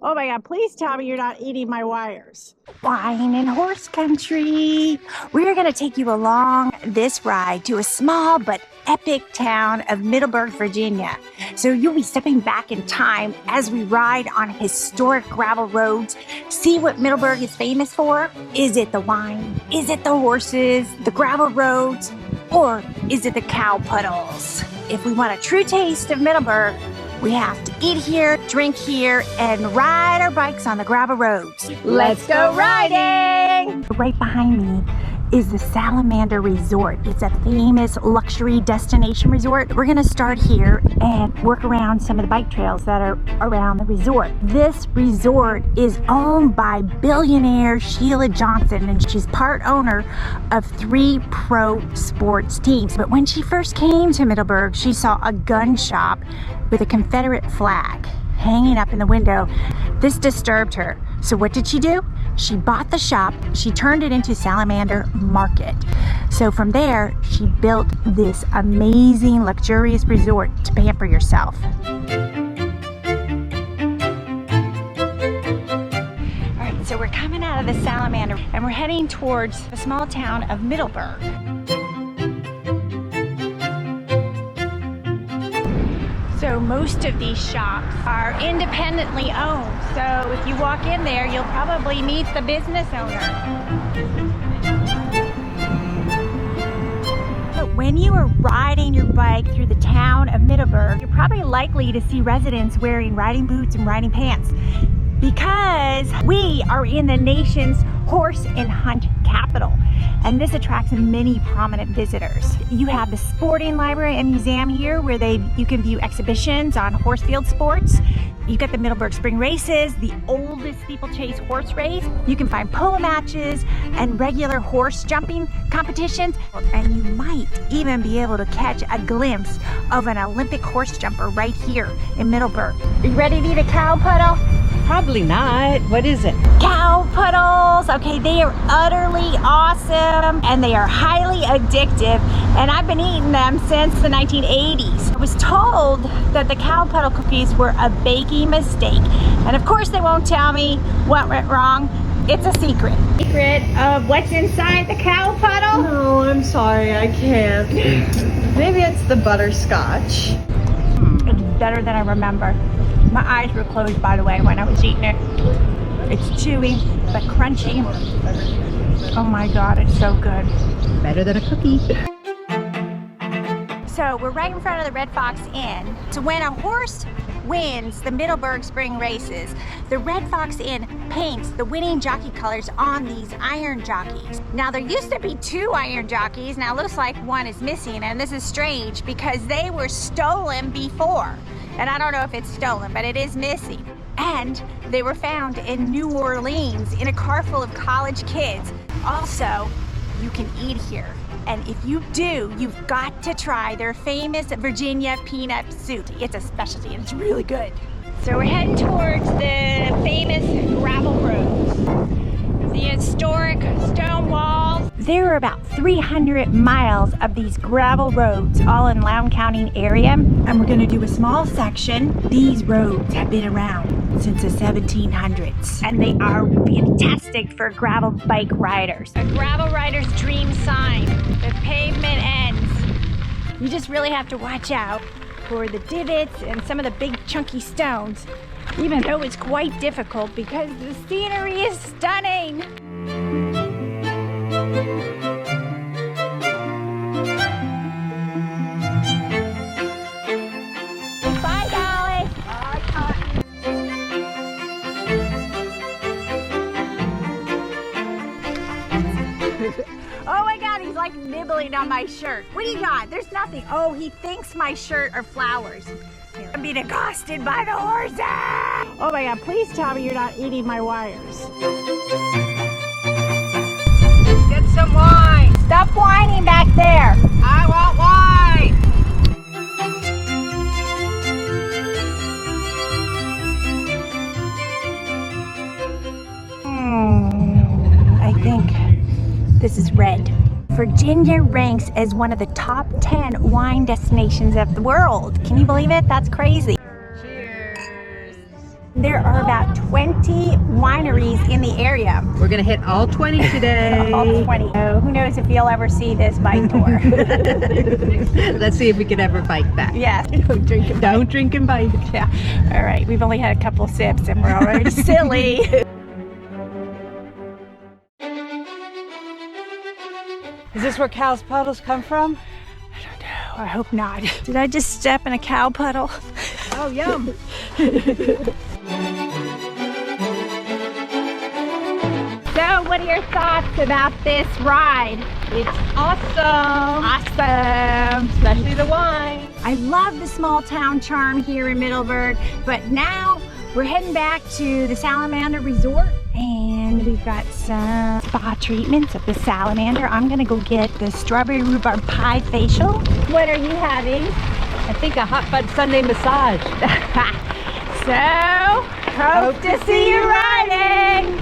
Oh my God, please tell me you're not eating my wires. Wine and horse country. We're going to take you along this ride to a small but epic town of Middleburg, Virginia. So you'll be stepping back in time as we ride on historic gravel roads. See what Middleburg is famous for? Is it the wine? Is it the horses, the gravel roads, or is it the cow puddles? If we want a true taste of Middleburg, we have to eat here, drink here, and ride our bikes on the gravel roads. Let's go riding! Right behind me is the Salamander Resort. It's a famous luxury destination resort. We're gonna start here and work around some of the bike trails that are around the resort. This resort is owned by billionaire Sheila Johnson, and she's part owner of 3 pro sports teams. But when she first came to Middleburg, she saw a gun shop with a Confederate flag hanging up in the window. This disturbed her. So what did she do? She bought the shop, she turned it into Salamander Market. So from there, she built this amazing, luxurious resort to pamper yourself. All right, so we're coming out of the Salamander and we're heading towards the small town of Middleburg. So most of these shops are independently owned. So if you walk in there, you'll probably meet the business owner. But when you are riding your bike through the town of Middleburg, you're probably likely to see residents wearing riding boots and riding pants, because we are in the nation's horse and hunt capital, and this attracts many prominent visitors. You have the sporting library and museum here where you can view exhibitions on horse field sports. You've got the Middleburg Spring Races, the oldest steeplechase horse race. You can find polo matches and regular horse jumping competitions, and you might even be able to catch a glimpse of an Olympic horse jumper right here in Middleburg. Are you ready to eat a cow puddle? Probably not. What is it? Cow puddles. Okay, they are utterly awesome and they are highly addictive, and I've been eating them since the 1980s. I was told that the cow puddle cookies were a baking mistake, and of course they won't tell me what went wrong. It's a secret. Secret of what's inside the cow puddle? No, I'm sorry, I can't. Maybe it's the butterscotch. It's better than I remember. My eyes were closed, by the way, when I was eating it. It's chewy, but crunchy. Oh my God, it's so good. Better than a cookie. So we're right in front of the Red Fox Inn. So when a horse wins the Middleburg Spring Races, the Red Fox Inn paints the winning jockey colors on these iron jockeys. Now there used to be 2 iron jockeys. Now it looks like one is missing, and this is strange because they were stolen before. And I don't know if it's stolen, but it is missing. And they were found in New Orleans in a car full of college kids. Also, you can eat here. And if you do, you've got to try their famous Virginia peanut soup. It's a specialty and it's really good. So we're heading towards the famous gravel roads. The historic stone walls. There are about 300 miles of these gravel roads, all in Loudoun County area. And we're gonna do a small section. These roads have been around since the 1700s. And they are fantastic for gravel bike riders. A gravel rider's dream sign. The pavement ends. You just really have to watch out for the divots and some of the big chunky stones, even though it's quite difficult because the scenery is stunning. Bye, Dolly. Oh my God, he's like nibbling on my shirt. What do you got? There's nothing. Oh, he thinks my shirt are flowers. I'm being accosted by the horses. Oh my God, please tell me you're not eating my wires. Let's get some wine. Stop whining back there. I want wine. I think this is red. Virginia ranks as one of the top 10 wine destinations of the world. Can you believe it? That's crazy. Cheers. There are about 20 wineries in the area. We're gonna hit all 20 today. All 20. So who knows if you'll ever see this bike tour. Let's see if we can ever bike back. Yeah, don't drink and bike. Don't drink and bike. Yeah. All right, we've only had a couple of sips and we're already silly. Is this where cows' puddles come from? I don't know. I hope not. Did I just step in a cow puddle? Oh, yum. So, what are your thoughts about this ride? It's awesome. Awesome. Especially the wine. I love the small town charm here in Middleburg, but now we're heading back to the Salamander Resort and we've got some spa treatments at the Salamander. I'm gonna go get the strawberry rhubarb pie facial. What are you having? I think a hot fudge sundae massage. So, hope to see you riding.